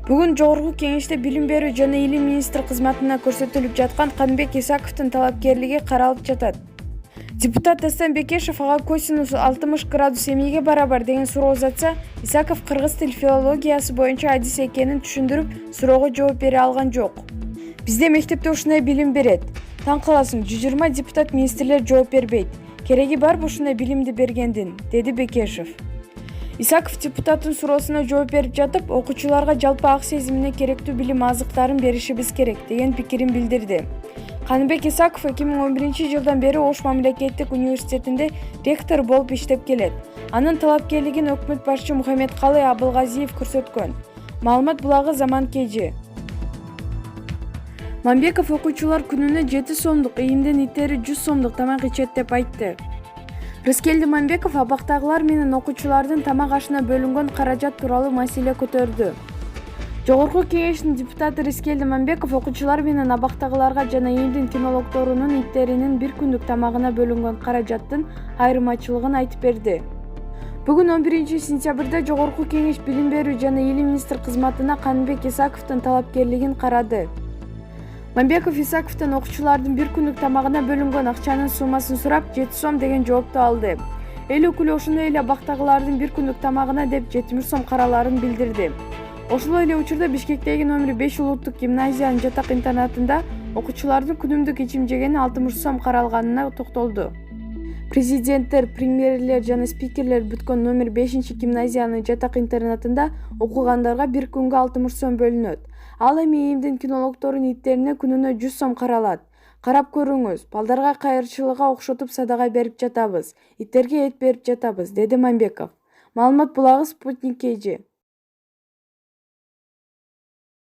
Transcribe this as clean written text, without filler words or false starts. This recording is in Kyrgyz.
Бүгүн Жогорку Кеңеште Билим берүү жана Илим министри кызматына көрсөтүлүп жаткан Каныбек Исаковдун талапкерлиги каралып жатат. Депутат Дастан Бекешев ага косинус 60 градус эмнеге барабар деген суроо узатса, Исаков кыргыз тил филологиясы боюнча адис экенин түшүндүрүп, суроого жооп бере алган жок. Бизде мектепте ушундай билим берет. Таң каласың, 120 депутат министрлер жооп бербейт. Кереги барбы ушундай билимди бергендин, деди Бекешев. Исаков депутаттын суроосуна жооп берип жатып, окуучуларга жалпы ак сезимине керектүү билим азыктарын беришибиз керек деген пикирин билдирди. Каныбек Исаков 2011-жылдан бери Ош мамлекеттик университетинде ректор болуп иштеп келет. Анын талапкерлигин өкмөт башчы Мухаммедкалый Абылгазиев көрсөткөн. Маалымат булагы Заман KG. Мамбеков окуучулар күнүнө 7 сомдук, ийимден иттери 100 сомдук тамак ичет деп айтты. Рыскелди Мамбеков абактагылар менен окуучулардын тамак ашына бөлүнгөн каражат тууралуу маселе көтөрдү. Жогорку Кеңештин депутаты Рыскелди Мамбеков окуучулар менен абактагыларга жана элдин кинологдорунун иттеринин бир күндүк тамагына бөлүнгөн каражаттын айырмачылыгын айтып берди. Бүгүн 11-сентябрда Жогорку Кеңеш Билим берүү жана Илим министри кызматына Каныбек Исаковдун талапкерлигин карады. Мамбеков Исаковдон окуучулардын бир күндүк тамагына бөлүнгөн акчанын суммасын сурап, 7 сом деген жоопту алды. Эл өкүлү ошондой эле абактагылардын бир күндүк тамагына деп 70 сом караларын билдирди. Ошол эле учурда Бишкектеги номер 5 улуттук гимназиянын жатак интернатында окуучулардын күнүмдүк ичим жегени 60 сом каралганына токтолду. Президенттер, премьерлер жана спикерлер бүткөн номер 5 гимназиянын жатак интернатында окугандарга бир күнгө 60 сом бөлүнөт. Ал эми ийимдин кинологдорунун иттерине күнүнө 100 сом каралат. Карап көрүңүз, балдарга кайырчылыкка окшотуп садага берип жатабыз, иттерге эт берип жатабыз, деди Мамбеков. Маалымат булагы Спутник KG.